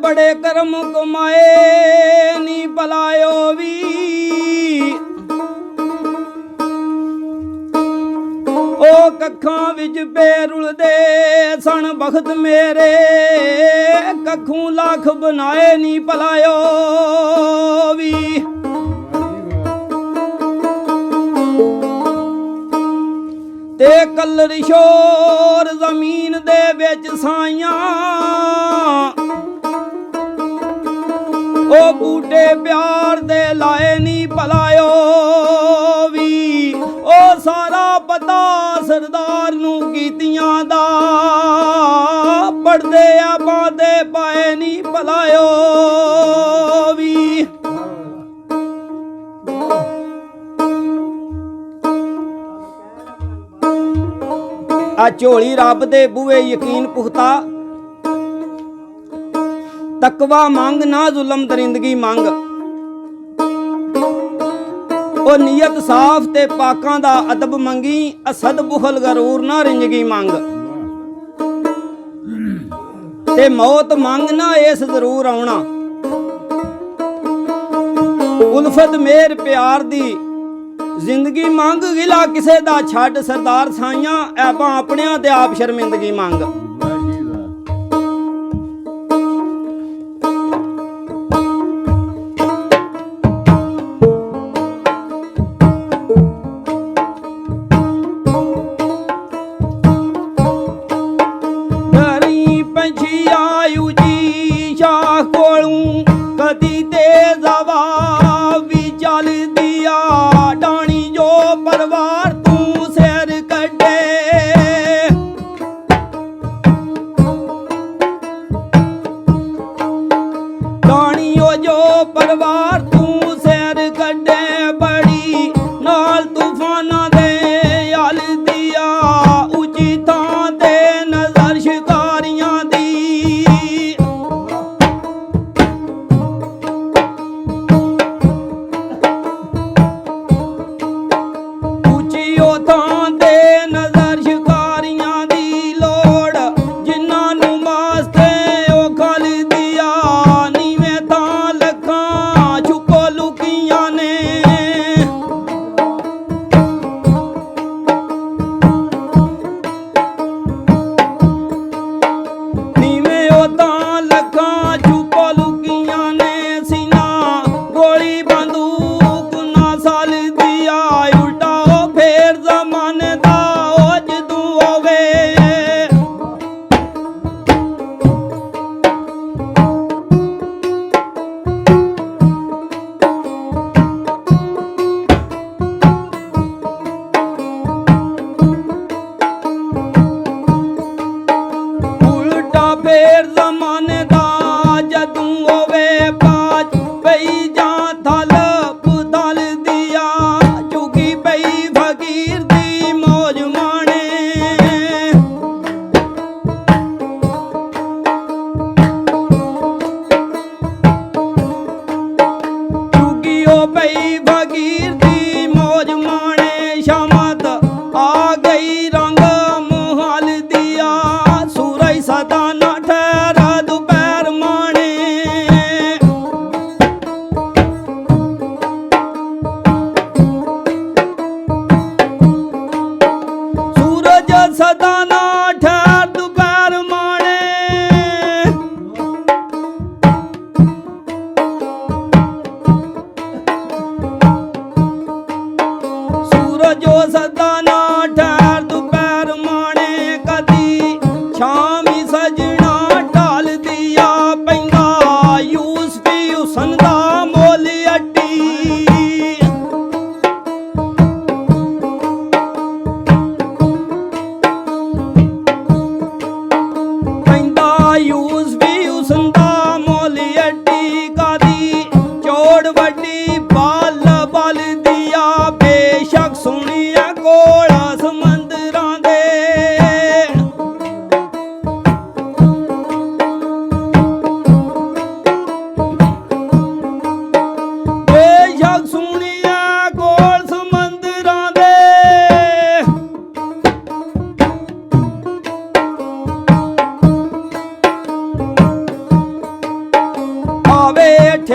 बड़े कर्म कमाए नी भलायो भी ओ कखां विच पे रुलदे सन बखत मेरे कखों लाख बनाए नी भलायो भी ते कलर शोर जमीन दे विच साइयां ओ बूटे प्यार दे लाए नी भलायो भी ओ सारा पता सरदार नू कीतियां दा पढ़दे आ बांदे पाए नी भलायो भी आ झोली रब दे बूहे यकीन पुख्ता तकवा मंग ना जुलम दरिंदगी मंग ओ नीयत साफ ते पाकां दा अदब मंगी असद बुखल गरूर ना रिंजगी मंग ते मौत मंग ना इस जरूर आउणा उल्फत मेर प्यार दी जिंदगी मंग गिला किसे दा छड्ड सरदार साइयां ऐबां अपनियां ते आप शर्मिंदगी मंग डरी पंछी आयु जी शाह कोलूं कदी तेज हवा भी चल दिया परवार तू सैर कड्डे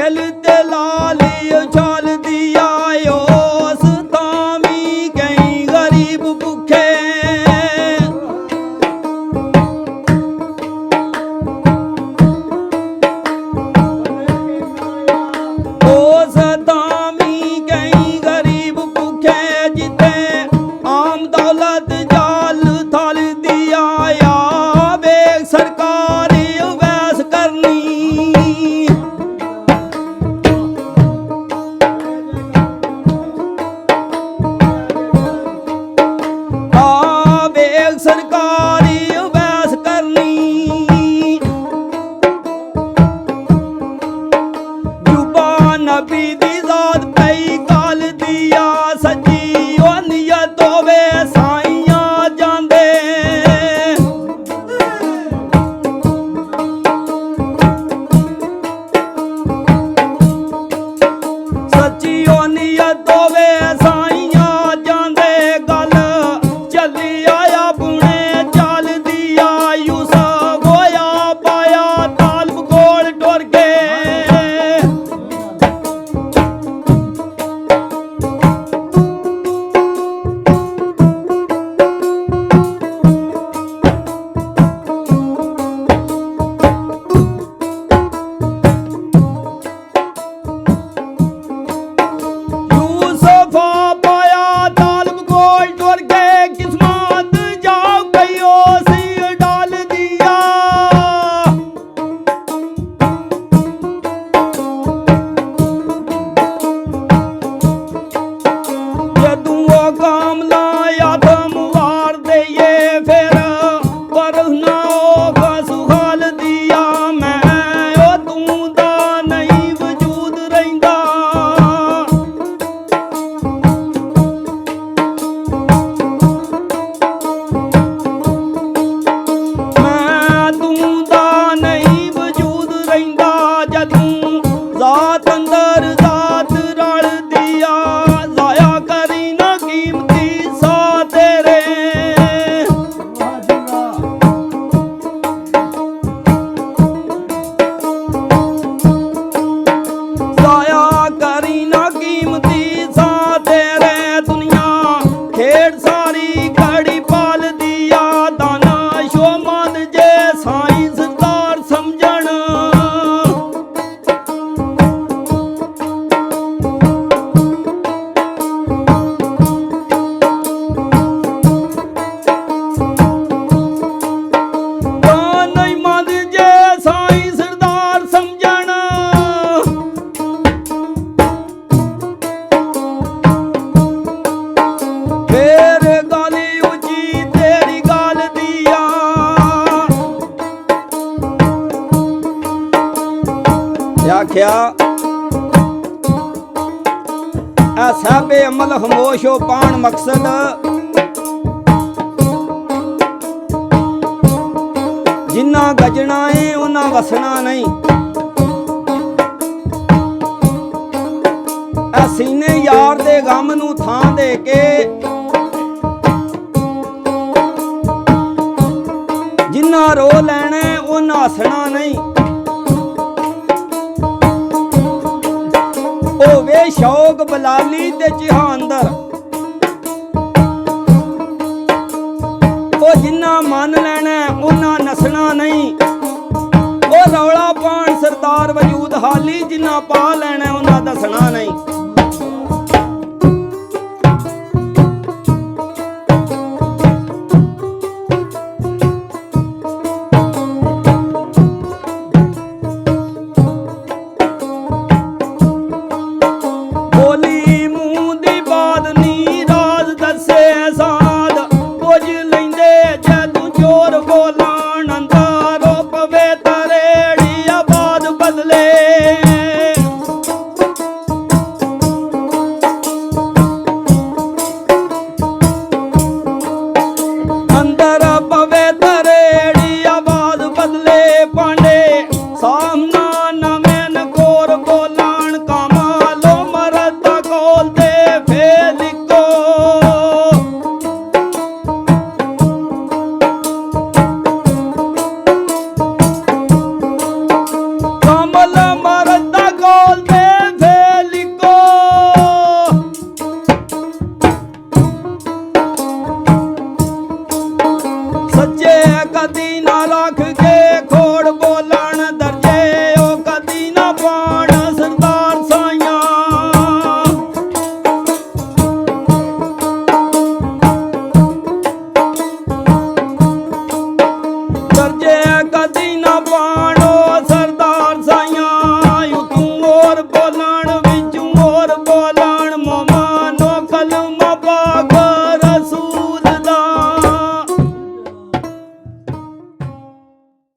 ਦਿਲ ਤੇ ਲਾਲੀ ਉਛਾਲਦੀ ਆ ਉਸ ਤਾਂ ਵੀ ਕਈ ਗਰੀਬ ਭੁੱਖੇ ਉਸ ਤਾਂ ਵੀ ਕਈ ਗਰੀਬ ਭੁੱਖੇ ਜਿੱਥੇ ਆਮ ਦੌਲਤ ਜਾਲ ਥਲਦੀ ਆ ਵੇਖ ਸਰਕਾਰੀ ਵੈਸ ਕਰਨੀ ਆ ਵੇਖ ਸਰਕਾਰੀ ਵੈਸ ਕਰਨੀ ਜੁਬਾ ਨਬੀ ਦੀ ਜ਼ਾਤ ਪਈ ਕਾਲ ਦੀਆ ਸੱਚੀ ਉਹ ਨੀਅਤ ਹੋਵੇ ਸਾਈਆਂ ਜਾਂਦੇ ਸੱਚੀ ਉਹ ਨੀਅਤ ਹੋਵੇ ਸਾਈਆਂ ਜਾਂਦੇ ਗੱਲ ਚੱਲੀ ਆਇਆ ਪੁਣੇ ਚੱਲਦੀ ਆ ਯੂਸਫ ਹੋਇਆ ਪਾਇਆ ਤਾਲਬ ਕੋਲ ਟੁਰ ਕੇ ਯੂਸਫ ਪਾਇਆ ਤਾਲਬ ਕੋਲ ਟੁਰ ਕੇ ਕਿਸਮਤ ਜਾਉ ਕਈਓ ਸੀ ਡਾਲ ਦਿਆ ਜਦੋਂ ਉਹ ਕਾਮਲਾ ਆਦਮ ਵਾਰ ਦਈਏ ਫਿਰ ਵਰਨਾ ਉਹ ਸੁਹਾਲ ਦਿਆ ਮੈਂ ਉਹ ਤੂੰ ਦਾ ਨਹੀਂ ਵਜੂਦ ਰਹਿੰਦਾ ਮੈਂ ਤੂੰ ਦਾ ਨਹੀਂ ਵਜੂਦ ਰਹਿੰਦਾ ਜਦੋਂ ਜ਼ਾਤ ਅੰਦਰ ਜ਼ਾਤ ਰਲਦੀ ਆ ਜ਼ਾਇਆ ਕਰੀ ਨਾ ਕੀਮਤੀ ਸਾ ਤੇਰੇ ਜ਼ਾਇਆ ਕਰੀ ਨਾ ਕੀਮਤੀ ਸਾ ਤੇਰੇ ਦੁਨੀਆ ਖੇਡ ਸਾਰੀ ਘੜੀ ਪਾਲਦੀ ਆ ਦਾਨਾ ਸ਼ੋਮਦ ਜੇ ਸਾਈਂ ਸਰਦਾਰ ਸਮਝਣ ਦਾਨਾ ਮਦ ਜੇ ਸਾਈਂ ਸਰਦਾਰ ਸਮਝਣ ਫੇਰ ਗਾਲੀ ਉੱਚੀ ਤੇਰੀ ਗੱਲ ਦੀਆ ਆਖਿਆ ਐ ਸਾਬੇ ਅਮਲ ਹਮੋਸ਼ੋ ਪਾਣ ਮਕਸਦ ਜਿੰਨਾ ਗਜਣਾ ਏ ਉਹਨਾਂ ਵਸਣਾ ਨਹੀਂ ਐ ਸੀਨੇ ਯਾਰ ਦੇ ਗਮ ਨੂੰ ਥਾਂ ਦੇ ਕੇ ਜਿੰਨਾ ਰੋ ਲੈਣਾ ਉਹਨਾਂ ਹੱਸਣਾ ਨਹੀਂ ਉਹ ਵੇ ਸ਼ੌਕ ਬਲਾਲੀ ਤੇ ਜਹਾਨਦਰ ਉਹ ਜਿੰਨਾ ਮੰਨ ਲੈਣਾ ਉਹਨਾਂ ਨਸਣਾ ਨਹੀਂ ਉਹ ਰੌਲਾ ਪਾਣ ਸਰਦਾਰ ਵਜੂਦ ਹਾਲੀ ਜਿੰਨਾ ਪਾ ਲੈਣਾ ਉਹਨਾਂ ਦੱਸਣਾ ਨਹੀਂ ਬੋਲੀ ਮੂੰਹ ਦੀ ਬਾਤ ਨੀ ਰਾਜ਼ ਦੱਸੇ ਸਾਧ ਪੁੱਜ ਲੈਂਦੇ ਜਦੋਂ ਚੋਰ ਬੋਲਣ ਅੰਦਰੋਂ ਪਵੇ ਤਰੇੜੀ ਆਬਾਦ ਬਦਲੇ ਅੰਦਰ ਪਵੇ ਤਰੇੜੀ ਆਬਾਦ ਬਦਲੇ ਪਾਂਡੇ ਸਾਹਮਣਾ ਨਵੇਂ ਨਗੋਰ ਬੋਲਣ ਕਮਾਲੋ ਮਰਦ ਕੋਲ ਤੇ ਫੇਰ ਲਿਖੋ ਕਮਲ ਮਰਦ ਕੋਲ ਰੱਖ ਕੇ ਖੋੜ ਬੋਲਣ ਦਰਜੇ ਉਹ ਕਦੀ ਨਾ ਪਾਣ ਸਰਦਾਰ ਸਾਈਆਂ ਦਰਜੇ ਕਦੀ